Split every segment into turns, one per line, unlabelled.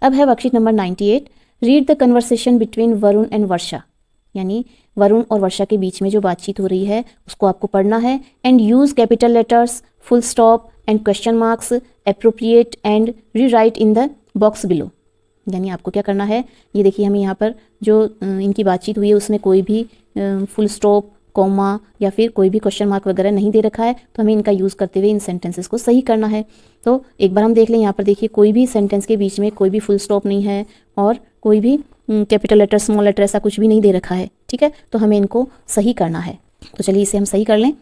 अब है worksheet number 98। Read the conversation between Varun and Varsha, यानी वरुण और वर्षा के बीच में जो बातचीत हो रही है उसको आपको पढ़ना है। And use capital letters, full stop and question marks appropriate and rewrite in the box below. यानी आपको क्या करना है, ये देखिए हमें यहाँ पर जो इनकी बातचीत हुई है उसमें कोई भी फुल स्टॉप, कॉमा या फिर कोई भी क्वेश्चन मार्क वगैरह नहीं दे रखा है, तो हमें इनका यूज़ करते हुए इन सेंटेंसेस को सही करना है। तो एक बार हम देख लें, यहाँ पर देखिए कोई भी सेंटेंस के बीच में कोई भी फुल स्टॉप नहीं है और कोई भी कैपिटल लेटर, स्मॉल लेटर ऐसा कुछ भी नहीं दे रखा है। ठीक है, तो हमें इनको सही करना है। तो चलिए इसे हम सही कर लें।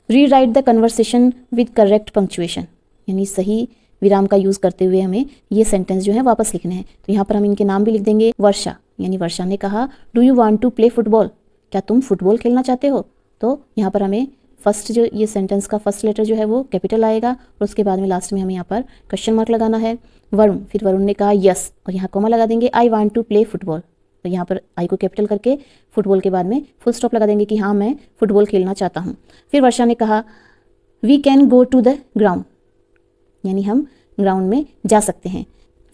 Rewrite the conversation with correct punctuation, यानी सही विराम का यूज़ करते हुए हमें ये सेंटेंस जो है वापस लिखने हैं। तो यहाँ पर हम इनके नाम भी लिख देंगे। वर्षा, यानी वर्षा ने कहा do you want to play football, क्या तुम फुटबॉल खेलना चाहते हो। तो यहाँ पर हमें फर्स्ट जो ये सेंटेंस का फर्स्ट लेटर जो है वो कैपिटल आएगा और उसके बाद में लास्ट में हमें यहाँ पर क्वेश्चन मार्क लगाना है। वरुण, फिर वरुण ने कहा यस और यहाँ कॉमा लगा देंगे। I want to play football, तो यहाँ पर आई को कैपिटल करके फुटबॉल के बाद में फुल स्टॉप लगा देंगे कि हाँ मैं फुटबॉल खेलना चाहता हूँ। फिर वर्षा ने कहा we can go to the ground, यानी हम ग्राउंड में जा सकते हैं।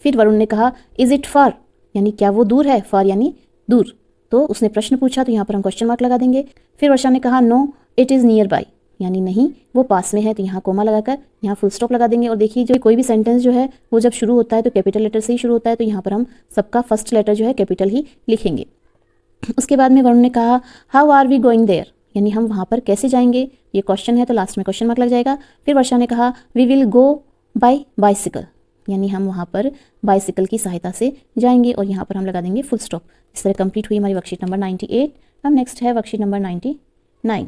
फिर वरुण ने कहा इज़ इट फार, यानी क्या वो दूर है, फार यानी दूर। तो उसने प्रश्न पूछा, तो यहाँ पर हम क्वेश्चन मार्क लगा देंगे। फिर वर्षा ने कहा no it is nearby, यानी नहीं वो पास में है, तो यहाँ कोमा लगाकर यहाँ फुल स्टॉप लगा देंगे। और देखिए जो कोई भी सेंटेंस जो है वो जब शुरू होता है तो कैपिटल लेटर से ही शुरू होता है, तो यहाँ पर हम सबका फर्स्ट लेटर जो है कैपिटल ही लिखेंगे। उसके बाद में वरुण ने कहा how are we going there, यानी हम वहाँ पर कैसे जाएंगे, ये क्वेश्चन है तो लास्ट में क्वेश्चन मार्क लग जाएगा। फिर वर्षा ने कहा we will go by bicycle, यानी हम वहाँ पर बाइसिकल की सहायता से जाएंगे और यहाँ पर हम लगा देंगे फुल स्टॉप। इस तरह कंप्लीट हुई हमारी वर्कशीट नंबर 98। अब नेक्स्ट है worksheet number 99।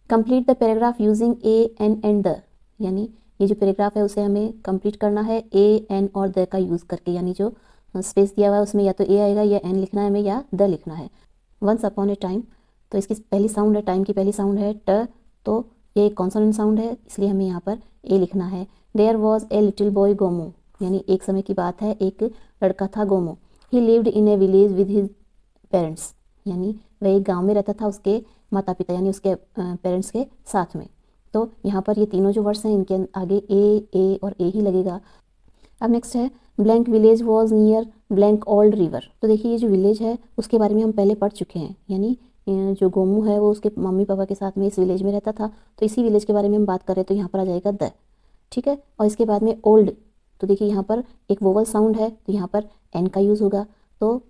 Complete the paragraph using A and the, यानी ये जो पैराग्राफ है उसे हमें कंप्लीट करना है ए एन और द का यूज़ करके, यानी जो स्पेस दिया हुआ है उसमें या तो ए आएगा या एन लिखना है हमें या द लिखना है। वंस अपॉन ए टाइम, तो इसकी पहली साउंड है, टाइम की पहली साउंड है ट, तो ये एक कॉन्सोनेंट साउंड है इसलिए हमें यहाँ पर ए लिखना है। There was a little boy Gomo, यानी एक समय की बात है, एक लड़का था Gomo. He lived in a village with his parents, यानी वह एक गांव में रहता था उसके माता पिता यानी उसके पेरेंट्स के साथ में। तो यहाँ पर ये तीनों जो वर्ड्स हैं इनके आगे ए और ए ही लगेगा। अब नेक्स्ट है blank village was near blank old river. तो देखिए ये जो विलेज है उसके बारे में हम पहले पढ़ चुके हैं, यानी जो गोमू है वो उसके मम्मी पापा के साथ में इस विलेज में रहता था, तो इसी विलेज के बारे में हम बात कर रहे हैं, तो यहाँ पर आ जाएगा द। ठीक है, और इसके बाद में ओल्ड, तो देखिए यहाँ पर एक वोवल साउंड है तो यहाँ पर एन का यूज़ होगा। तो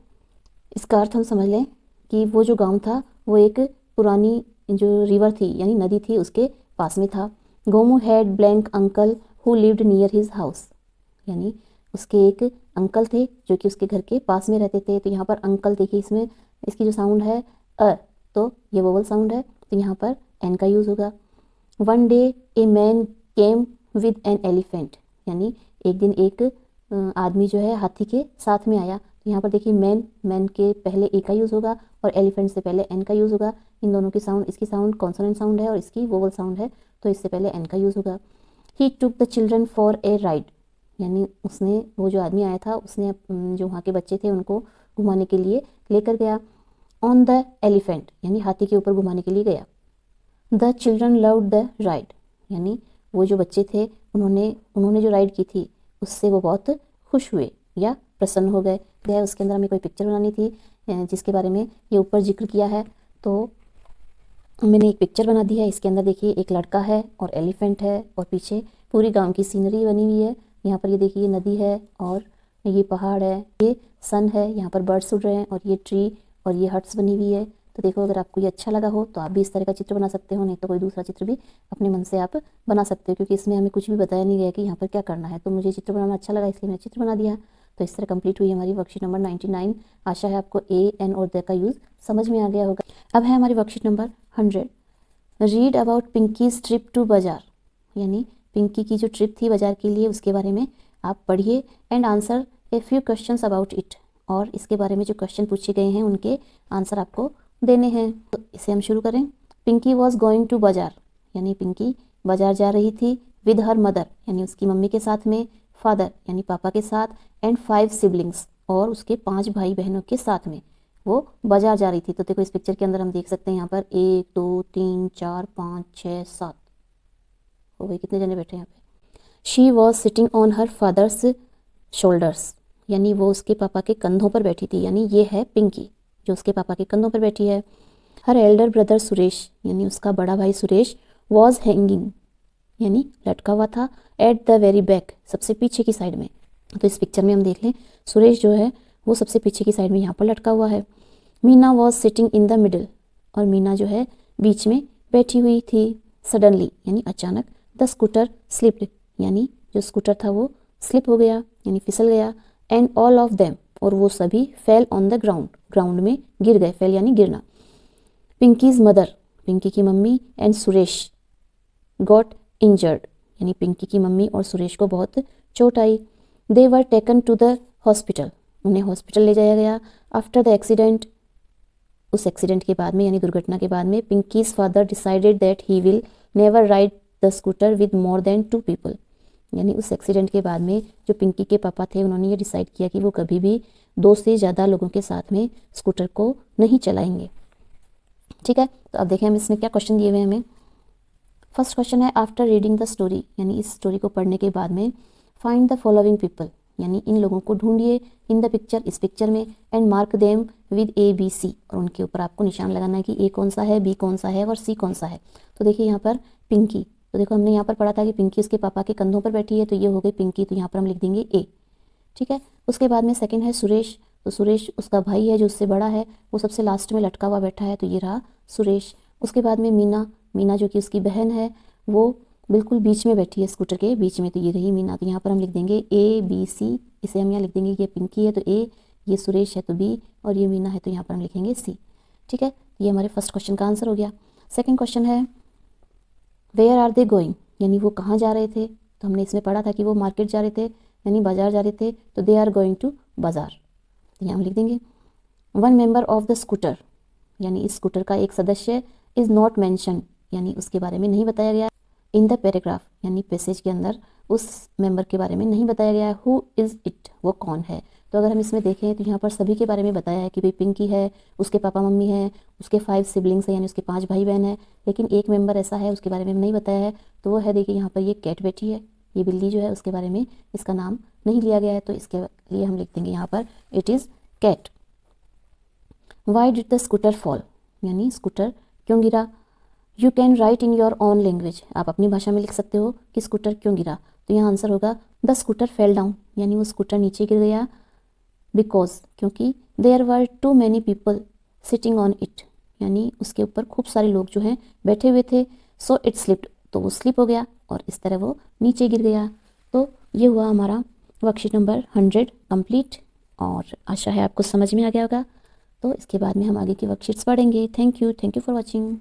इसका अर्थ हम समझ लें कि वो जो गांव था वो एक पुरानी जो रिवर थी यानी नदी थी उसके पास में था। Gomu had blank uncle who lived near his house, यानी उसके एक अंकल थे जो कि उसके घर के पास में रहते थे। तो यहाँ पर अंकल देखिए इसमें इसकी जो साउंड है तो ये वोवल साउंड है, तो यहाँ पर एन का यूज़ होगा। One day a man came with an elephant, यानी एक दिन एक आदमी जो है हाथी के साथ में आया। तो यहाँ पर देखिए मैन के पहले ए का यूज़ होगा और एलिफेंट से पहले एन का यूज़ होगा। इन दोनों की साउंड, इसकी साउंड कॉन्सोनेंट साउंड है और इसकी वोवल साउंड है, तो इससे पहले एन का यूज़ होगा। He took the children for a ride, यानी उसने, वो जो आदमी आया था उसने जो वहाँ के बच्चे थे उनको घुमाने के लिए लेकर गया। ऑन द एलिफेंट, यानी हाथी के ऊपर घुमाने के लिए गया। The children loved the ride, यानी वो जो बच्चे थे उन्होंने जो राइड की थी उससे वो बहुत खुश हुए या प्रसन्न हो गए। यह उसके अंदर हमें कोई पिक्चर बनानी थी जिसके बारे में ये ऊपर जिक्र किया है, तो मैंने एक पिक्चर बना दी है। इसके अंदर देखिए एक लड़का है और एलिफेंट है और पीछे पूरी गांव की सीनरी बनी हुई है। यहाँ पर ये देखिए नदी है और ये पहाड़ है, ये सन है, यहाँ पर बर्ड्स उड़ रहे हैं और ये ट्री और ये हट्स बनी हुई है। तो देखो अगर आपको ये अच्छा लगा हो तो आप भी इस तरह का चित्र बना सकते हो, नहीं तो कोई दूसरा चित्र भी अपने मन से आप बना सकते हो, क्योंकि इसमें हमें कुछ भी बताया नहीं गया कि यहाँ पर क्या करना है। तो मुझे चित्र बनाना अच्छा लगा इसलिए मैंने चित्र बना दिया। तो इस तरह कंप्लीट हुई हमारी वर्कशीट नंबर 99। आशा है आपको ए एन और द का यूज़ समझ में आ गया होगा। अब है हमारी worksheet number 100। Read about Pinky's trip to bazaar, यानी पिंकी की जो ट्रिप थी बाज़ार के लिए उसके बारे में आप पढ़िए and answer a few questions about it, और इसके बारे में जो क्वेश्चन पूछे गए हैं उनके आंसर आपको देने हैं। तो इसे हम शुरू करें। Pinky was going to bazaar, यानी पिंकी बाज़ार जा रही थी। विद हर मदर, यानी उसकी मम्मी के साथ में। फादर, यानी पापा के साथ। एंड 5 सिबलिंग्स, और उसके 5 भाई बहनों के साथ में वो बाज़ार जा रही थी। तो देखो इस पिक्चर के अंदर हम देख सकते हैं यहाँ पर 1 2 3 4 5 6 7 हो गए, कितने जने बैठे हैं यहाँ पे। She was sitting on her father's shoulders, यानी वो उसके पापा के कंधों पर बैठी थी, यानी ये है पिंकी जो उसके पापा के कंधों पर बैठी है। हर एल्डर ब्रदर सुरेश, यानी उसका बड़ा भाई सुरेश, वॉज हैंगिंग, यानी लटका हुआ था, एट द वेरी बैक, सबसे पीछे की साइड में। तो इस पिक्चर में हम देख लें, सुरेश जो है वो सबसे पीछे की साइड में यहाँ पर लटका हुआ है। Meena was sitting in the middle, और मीना जो है बीच में बैठी हुई थी। सडनली, यानी अचानक, द स्कूटर स्लिप्ड, यानी जो स्कूटर था वो स्लिप हो गया, यानी फिसल गया। एंड ऑल ऑफ देम, और वो सभी fell on the ground, ground में गिर गए, फेल यानी गिरना। पिंकीज मदर, पिंकी की mummy, and Suresh got injured, यानी पिंकी की मम्मी और सुरेश को बहुत चोट आई। They were taken to the hospital, उन्हें हॉस्पिटल ले जाया गया। आफ्टर द एक्सीडेंट, उस एक्सीडेंट के बाद में, यानी दुर्घटना के बाद में, Pinky's father decided that he will never ride the scooter with more than 2 people, यानी उस एक्सीडेंट के बाद में जो पिंकी के पापा थे उन्होंने ये डिसाइड किया कि वो कभी भी 2 से ज़्यादा लोगों के साथ में स्कूटर को नहीं चलाएंगे। ठीक है, तो अब देखें हम इसमें क्या क्वेश्चन दिए हुए हैं हमें। फर्स्ट क्वेश्चन है, आफ्टर रीडिंग द स्टोरी, यानी इस स्टोरी को पढ़ने के बाद में, फाइंड द फॉलोइंग पीपल, यानी इन लोगों को ढूंढिए, इन द पिक्चर, इस पिक्चर में, and mark them with ABC, और उनके ऊपर आपको निशान लगाना है कि A कौन सा है, B कौन सा है और C कौन सा है। तो देखिए यहाँ पर पिंकी, तो देखो हमने यहाँ पर पढ़ा था कि पिंकी उसके पापा के कंधों पर बैठी है, तो ये हो गई पिंकी, तो यहाँ पर हम लिख देंगे A। ठीक है, उसके बाद में सेकंड है सुरेश, तो सुरेश उसका भाई है जो उससे बड़ा है, वो सबसे लास्ट में लटका हुआ बैठा है, तो ये रहा सुरेश। उसके बाद में मीना, मीना जो कि उसकी बहन है, वो बिल्कुल बीच में बैठी है, स्कूटर के बीच में, तो ये रही मीना। तो यहाँ पर हम लिख देंगे ABC, इसे हम यहाँ लिख देंगे कि ये पिंकी है तो A, ये सुरेश है तो B, और ये मीना है तो यहाँ पर हम लिखेंगे C। ठीक है, ये हमारे फर्स्ट क्वेश्चन का आंसर हो गया। सेकंड क्वेश्चन है, वेयर आर दे गोइंग, यानी वो कहाँ जा रहे थे। तो हमने इसमें पढ़ा था कि वो मार्केट जा रहे थे, यानी बाजार जा रहे थे, तो दे आर गोइंग टू बाजार, तो यहाँ हम लिख देंगे। One member of the scooter, यानी इस स्कूटर का एक सदस्य, इज़ नॉट मैंशन, यानी उसके बारे में नहीं बताया गया। इन द पैराग्राफ, यानी पैसेज के अंदर उस मेंबर के बारे में नहीं बताया गया। हु इज़ इट, वो कौन है। तो अगर हम इसमें देखें तो यहाँ पर सभी के बारे में बताया है कि भाई पिंकी है, उसके पापा मम्मी है, उसके 5 सिबलिंग्स हैं, यानी उसके 5 भाई बहन हैं, लेकिन एक मेंबर ऐसा है उसके बारे में नहीं बताया है, तो वो है, देखिए यहाँ पर ये कैट बैठी है, ये बिल्ली जो है उसके बारे में इसका नाम नहीं लिया गया है, तो इसके लिए हम लिख देंगे यहाँ पर it is cat. Why did the scooter fall, यानी स्कूटर क्यों गिरा। You can write in your own language, आप अपनी भाषा में लिख सकते हो कि स्कूटर क्यों गिरा। तो यहाँ आंसर होगा द स्कूटर फेल डाउन, यानी वो स्कूटर नीचे गिर गया। बिकॉज, क्योंकि there were too many people sitting on it, यानी उसके ऊपर खूब सारे लोग जो हैं बैठे हुए थे। सो इट स्लिप्ड, तो वो स्लिप हो गया और इस तरह वो नीचे गिर गया। तो ये हुआ हमारा वर्कशीट नंबर 100 कंप्लीट, और आशा है आपको समझ में आ गया होगा। तो इसके बाद में हम आगे की वर्कशीट्स पढ़ेंगे। Thank you for watching.